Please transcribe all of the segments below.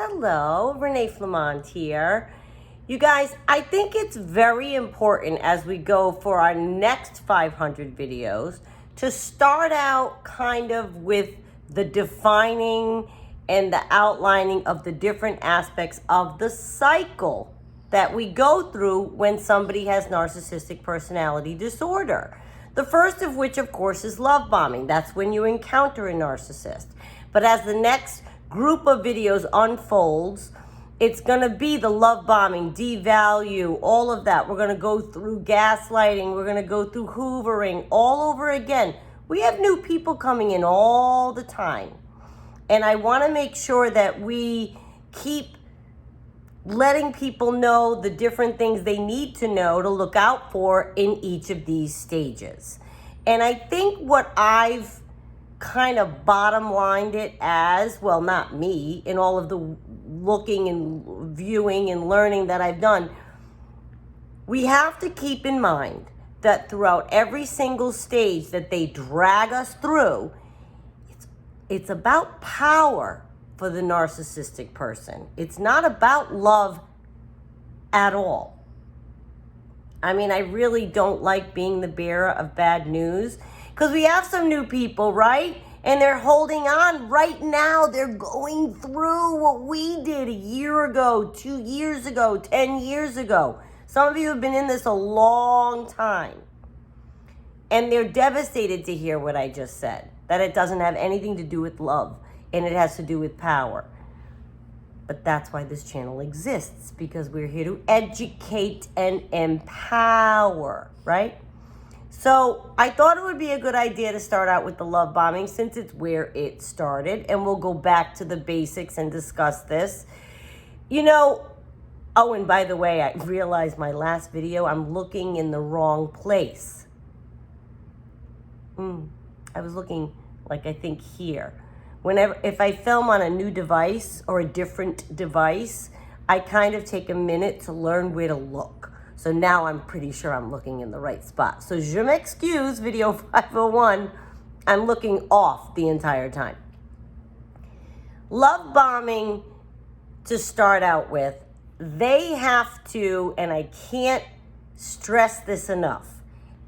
Hello, Renee Flamont here. You guys, I think it's very important as we go for our next 500 videos to start out kind of with the defining and the outlining of the different aspects of the cycle that we go through when somebody has narcissistic personality disorder. The first of which, of course, is love bombing. That's when you encounter a narcissist. But as the next group of videos unfolds, it's going to be the love bombing, devalue, all of that. We're going to go through gaslighting. We're going to go through hoovering all over again. We have new people coming in all the time. And I want to make sure that we keep letting people know the different things they need to know to look out for in each of these stages. And I think what I've kind of bottom lined it as, well, not me, in all of the looking and viewing and learning that I've done, we have to keep in mind that throughout every single stage that they drag us through, it's about power for the narcissistic person. It's not about love at all. I mean, I really don't like being the bearer of bad news because we have some new people, right? And they're holding on right now. They're going through what we did a year ago, 2 years ago, 10 years ago. Some of you have been in this a long time. And they're devastated to hear what I just said, that it doesn't have anything to do with love and it has to do with power. But that's why this channel exists, because we're here to educate and empower, right? So I thought it would be a good idea to start out with the love bombing since it's where it started, and we'll go back to the basics and discuss this. You know, oh, and by the way, I realized my last video, I'm looking in the wrong place. I was looking like, I think here. If I film on a new device or a different device, I kind of take a minute to learn where to look. So now I'm pretty sure I'm looking in the right spot. So je m'excuse, video 501, I'm looking off the entire time. Love bombing, to start out with, they have to, and I can't stress this enough,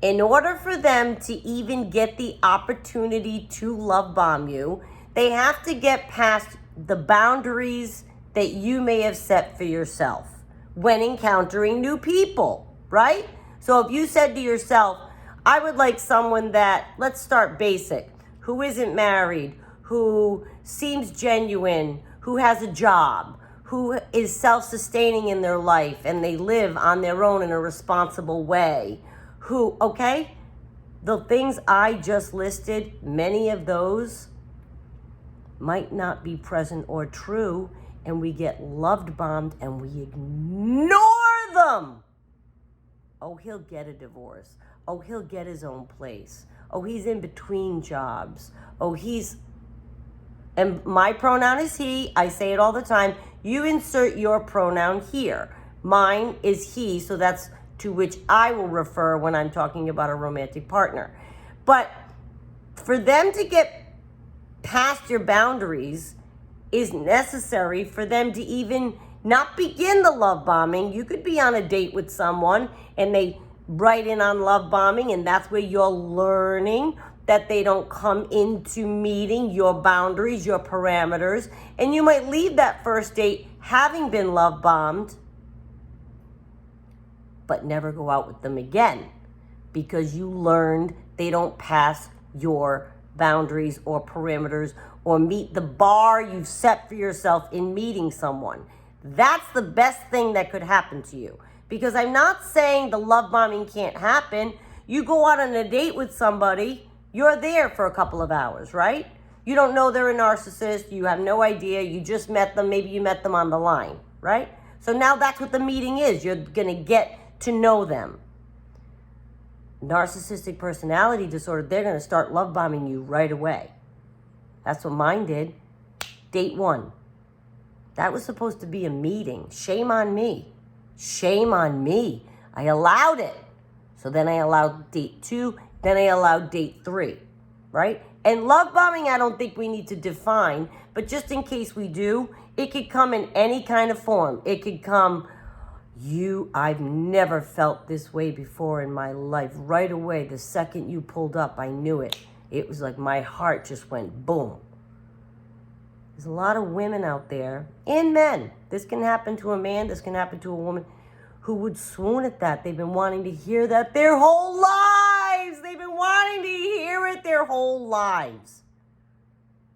in order for them to even get the opportunity to love bomb you, they have to get past the boundaries that you may have set for yourself when encountering new people, right? So if you said to yourself, I would like someone that, let's start basic, who isn't married, who seems genuine, who has a job, who is self-sustaining in their life and they live on their own in a responsible way, who, okay, the things I just listed, many of those might not be present or true, and we get loved bombed and we ignore them. Oh, he'll get a divorce. Oh, he'll get his own place. Oh, he's in between jobs. Oh, and my pronoun is he. I say it all the time. You insert your pronoun here. Mine is he, so that's to which I will refer when I'm talking about a romantic partner. But for them to get past your boundaries is necessary for them to even not begin the love bombing. You could be on a date with someone and they write in on love bombing, and that's where you're learning that they don't come into meeting your boundaries, your parameters, and you might leave that first date having been love bombed, but never go out with them again because you learned they don't pass your boundaries or parameters or meet the bar you've set for yourself in meeting someone. That's the best thing that could happen to you, because I'm not saying the love bombing can't happen. You go out on a date with somebody, you're there for a couple of hours, right? You don't know they're a narcissist. You have no idea. You just met them. Maybe you met them on the line, right? So now that's what the meeting is. You're going to get to know them. Narcissistic personality disorder, they're going to start love bombing you right away. That's what mine did. Date 1. That was supposed to be a meeting. Shame on me. Shame on me. I allowed it. So then I allowed date 2. Then I allowed date 3, right? And love bombing, I don't think we need to define, but just in case we do, it could come in any kind of form. It could come, I've never felt this way before in my life. Right away, the second you pulled up, I knew it. It was like my heart just went boom. There's a lot of women out there, and men. This can happen to a man, this can happen to a woman, who would swoon at that. They've been wanting to hear that their whole lives. They've been wanting to hear it their whole lives.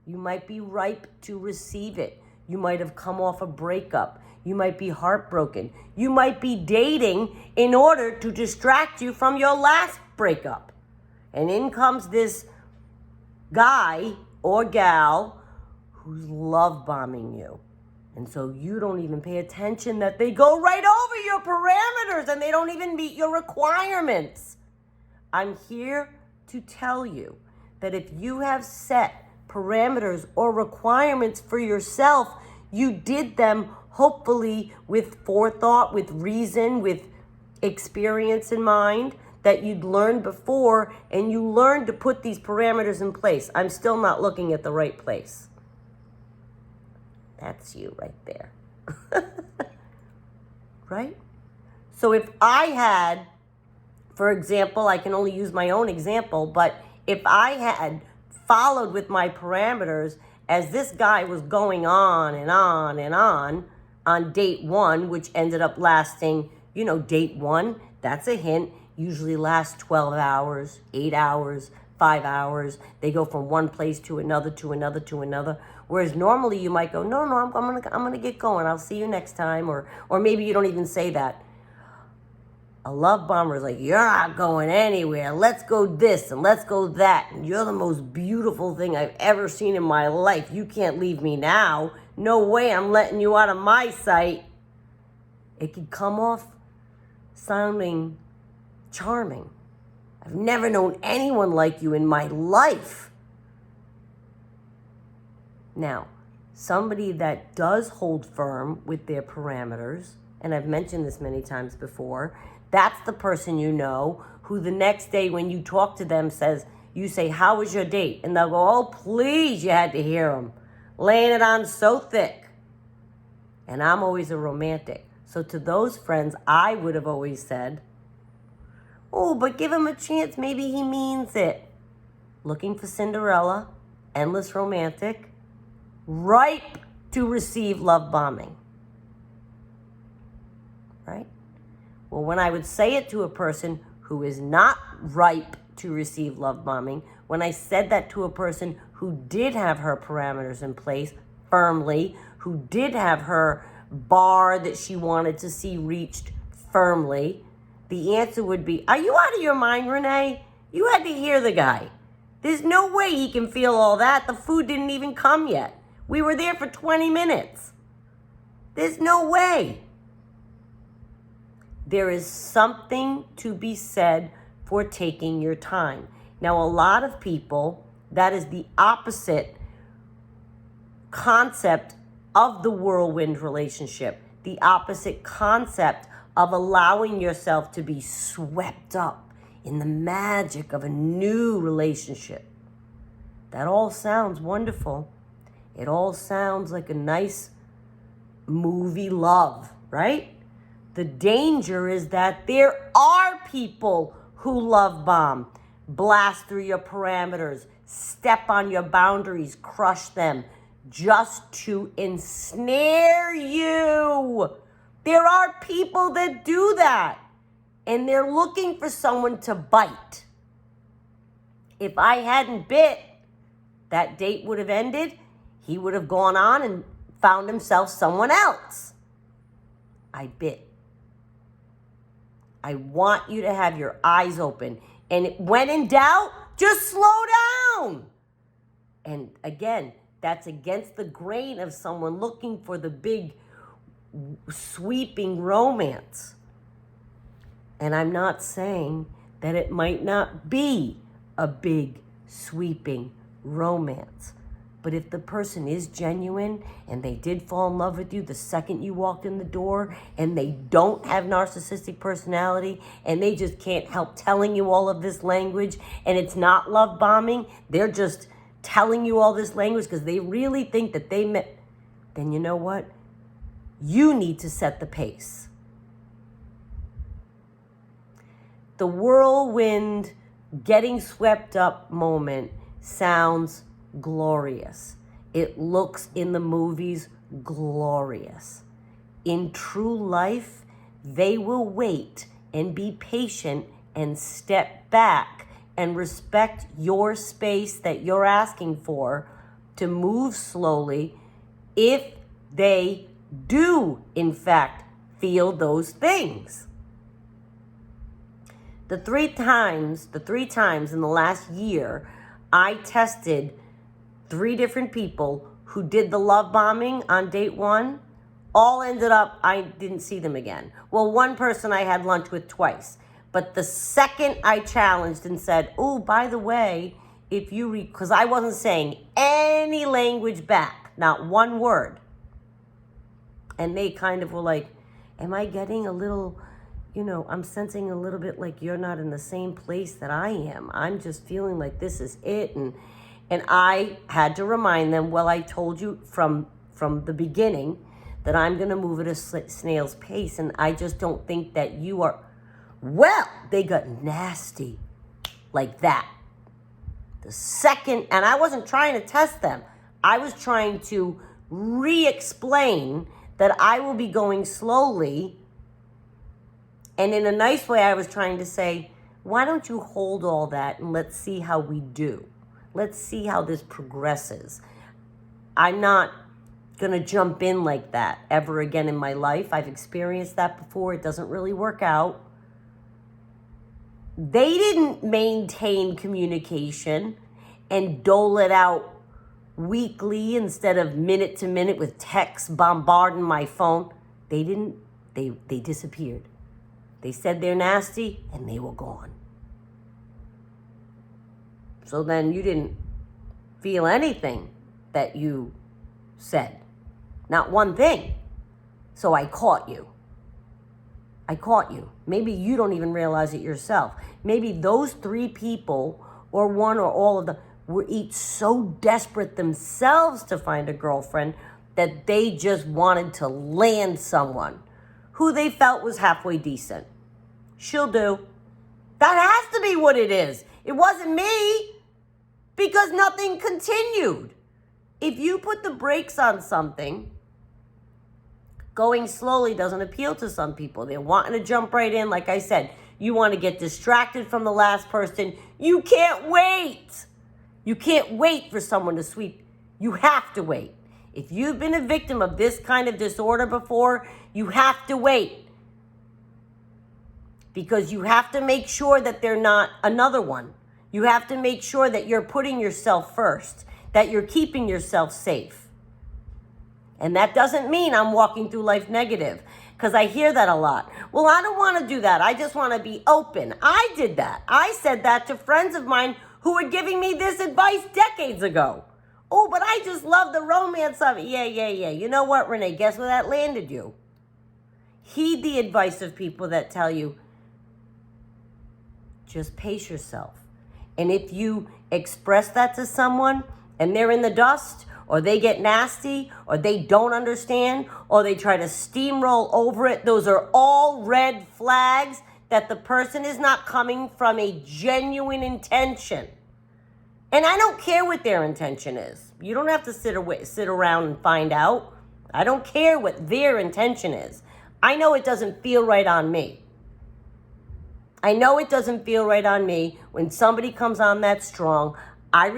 You might be ripe to receive it. You might have come off a breakup. You might be heartbroken. You might be dating in order to distract you from your last breakup. And in comes this guy or gal who's love bombing you. And so you don't even pay attention that they go right over your parameters and they don't even meet your requirements. I'm here to tell you that if you have set parameters or requirements for yourself, you did them hopefully with forethought, with reason, with experience in mind that you'd learned before, and you learned to put these parameters in place. I'm still not looking at the right place. That's you right there. Right? So if I had, for example, I can only use my own example, but if I had followed with my parameters as this guy was going on and on and on date one, which ended up lasting, date one, that's a hint, usually lasts 12 hours, 8 hours, 5 hours. They go from one place to another, to another, to another. Whereas normally you might go, no, I'm gonna get going. I'll see you next time. Or maybe you don't even say that. A love bomber is like, you're not going anywhere. Let's go this and let's go that. And you're the most beautiful thing I've ever seen in my life. You can't leave me now. No way, I'm letting you out of my sight. It could come off sounding charming. I've never known anyone like you in my life. Now, somebody that does hold firm with their parameters, and I've mentioned this many times before, that's the person who the next day when you talk to them you say, how was your date? And they'll go, oh, please, you had to hear them. Laying it on so thick. And I'm always a romantic. So to those friends, I would have always said, oh, but give him a chance. Maybe he means it. Looking for Cinderella, endless romantic, ripe to receive love bombing. Right? Well, when I would say it to a person who is not ripe to receive love bombing, when I said that to a person who did have her parameters in place firmly, who did have her bar that she wanted to see reached firmly, the answer would be, are you out of your mind, Renee? You had to hear the guy. There's no way he can feel all that. The food didn't even come yet. We were there for 20 minutes. There's no way. There is something to be said for taking your time. Now, a lot of people, that is the opposite concept of the whirlwind relationship, the opposite concept of allowing yourself to be swept up in the magic of a new relationship. That all sounds wonderful. It all sounds like a nice movie love, right? The danger is that there are people who love bomb, blast through your parameters, step on your boundaries, crush them, just to ensnare you. There are people that do that, and they're looking for someone to bite. If I hadn't bit, that date would have ended. He would have gone on and found himself someone else. I bit. I want you to have your eyes open. And when in doubt, just slow down. And again, that's against the grain of someone looking for the big, sweeping romance. And I'm not saying that it might not be a big, sweeping romance. But if the person is genuine and they did fall in love with you the second you walked in the door, and they don't have narcissistic personality, and they just can't help telling you all of this language, and it's not love bombing, they're just telling you all this language because they really think that they meant, then you know what? You need to set the pace. The whirlwind, getting swept up moment sounds glorious. It looks in the movies glorious. In true life, they will wait and be patient and step back and respect your space that you're asking for to move slowly if they do, in fact, feel those things. The three times in the last year, I tested 3 different people who did the love bombing on date 1. All ended up, I didn't see them again. Well, one person I had lunch with twice. But the second I challenged and said, oh, by the way, if you because I wasn't saying any language back, not one word. And they kind of were like, am I getting a little, I'm sensing a little bit like you're not in the same place that I am. I'm just feeling like this is it. And I had to remind them, well, I told you from the beginning that I'm going to move at a snail's pace. And I just don't think that you are. Well, they got nasty like that. The second, and I wasn't trying to test them. I was trying to re-explain that I will be going slowly. And in a nice way, I was trying to say, why don't you hold all that and let's see how we do. Let's see how this progresses. I'm not going to jump in like that ever again in my life. I've experienced that before. It doesn't really work out. They didn't maintain communication and dole it out weekly instead of minute to minute with texts bombarding my phone. They didn't. They disappeared. They said they're nasty and they were gone. So then you didn't feel anything that you said. Not one thing. So I caught you. Maybe you don't even realize it yourself. Maybe those 3 people, or one or all of them, were each so desperate themselves to find a girlfriend that they just wanted to land someone who they felt was halfway decent. She'll do. That has to be what it is. It wasn't me, because nothing continued. If you put the brakes on something, going slowly doesn't appeal to some people. They're wanting to jump right in. Like I said, you want to get distracted from the last person. You can't wait. You can't wait for someone to sweep. You have to wait. If you've been a victim of this kind of disorder before, you have to wait. Because you have to make sure that they're not another one. You have to make sure that you're putting yourself first, that you're keeping yourself safe. And that doesn't mean I'm walking through life negative, because I hear that a lot. Well, I don't want to do that. I just want to be open. I did that. I said that to friends of mine who were giving me this advice decades ago. Oh, but I just love the romance of it. Yeah. You know what, Renee? Guess where that landed you? Heed the advice of people that tell you, just pace yourself. And if you express that to someone and they're in the dust, or they get nasty, or they don't understand, or they try to steamroll over it, those are all red flags that the person is not coming from a genuine intention. And I don't care what their intention is. You don't have to sit around and find out. I don't care what their intention is. I know it doesn't feel right on me. I know it doesn't feel right on me when somebody comes on that strong. I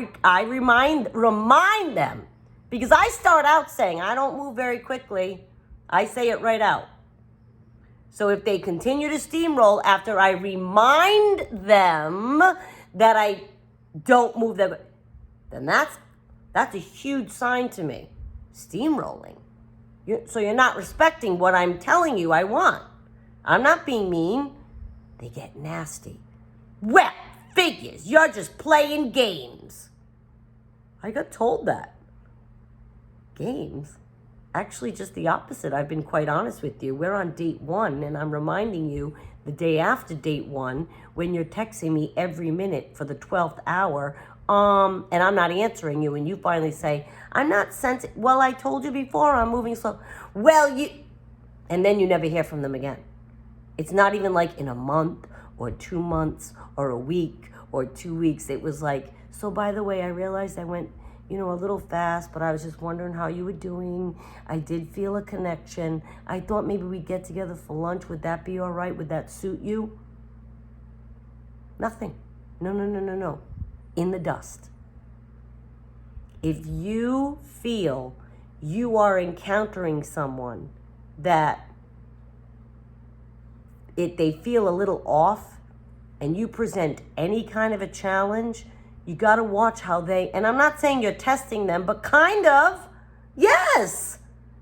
remind them. Because I start out saying, I don't move very quickly. I say it right out. So if they continue to steamroll after I remind them that I don't move them, then that's a huge sign to me. Steamrolling. So you're not respecting what I'm telling you I want. I'm not being mean. They get nasty. Well, figures. You're just playing games. I got told that. Games? Actually, just the opposite. I've been quite honest with you. We're on date 1, and I'm reminding you the day after date 1 when you're texting me every minute for the 12th hour and I'm not answering you, and you finally say, I'm not sensitive. Well, I told you before, I'm moving slow. Well, and then you never hear from them again. It's not even like in a month or 2 months or a week or 2 weeks. It was like, so by the way, I realized I went, a little fast, but I was just wondering how you were doing. I did feel a connection. I thought maybe we'd get together for lunch. Would that be all right? Would that suit you? Nothing. No. In the dust. If you feel you are encountering someone that they feel a little off, and you present any kind of a challenge, you got to watch how and I'm not saying you're testing them, but kind of, yes.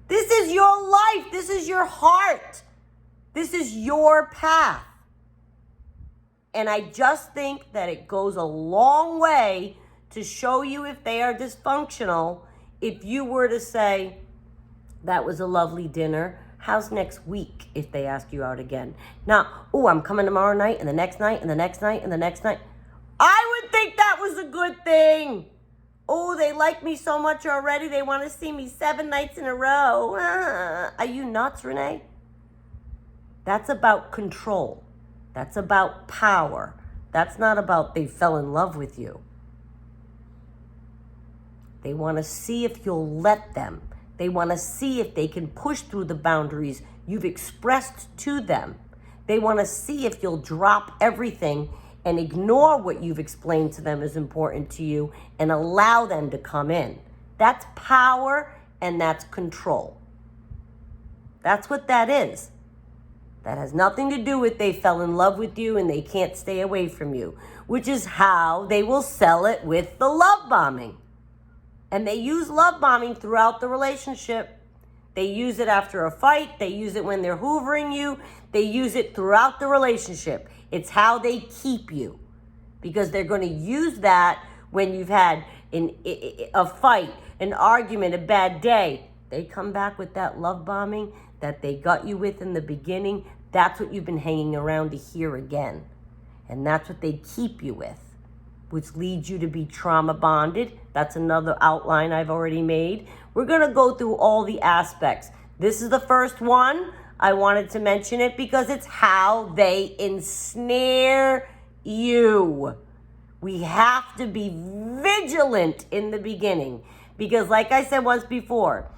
This is your life. This is your heart. This is your path. And I just think that it goes a long way to show you if they are dysfunctional. If you were to say, that was a lovely dinner. How's next week if they ask you out again? Now, I'm coming tomorrow night and the next night and the next night and the next night. I would think that was a good thing. They like me so much already. They want to see me 7 nights in a row. Are you nuts, Renee? That's about control. That's about power. That's not about they fell in love with you. They want to see if you'll let them. They want to see if they can push through the boundaries you've expressed to them. They want to see if you'll drop everything and ignore what you've explained to them is important to you and allow them to come in. That's power and that's control. That's what that is. That has nothing to do with they fell in love with you and they can't stay away from you, which is how they will sell it with the love bombing. And they use love bombing throughout the relationship. They use it after a fight. They use it when they're hoovering you. They use it throughout the relationship. It's how they keep you. Because they're going to use that when you've had a fight, an argument, a bad day. They come back with that love bombing that they got you with in the beginning. That's what you've been hanging around to hear again. And that's what they keep you with, which leads you to be trauma bonded. That's another outline I've already made. We're going to go through all the aspects. This is the first one. I wanted to mention it because it's how they ensnare you. We have to be vigilant in the beginning because, like I said once before,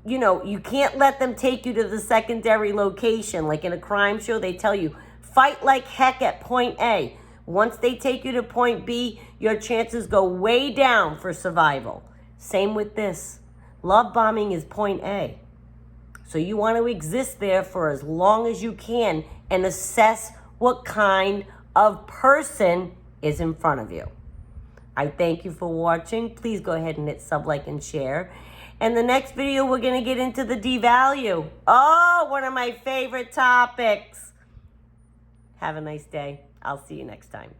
you can't let them take you to the secondary location. Like in a crime show, they tell you, fight like heck at point A. Once they take you to point B, your chances go way down for survival. Same with this. Love bombing is point A. So you want to exist there for as long as you can and assess what kind of person is in front of you. I thank you for watching. Please go ahead and hit sub, like, and share. And the next video, we're going to get into the devalue. Oh, one of my favorite topics. Have a nice day. I'll see you next time.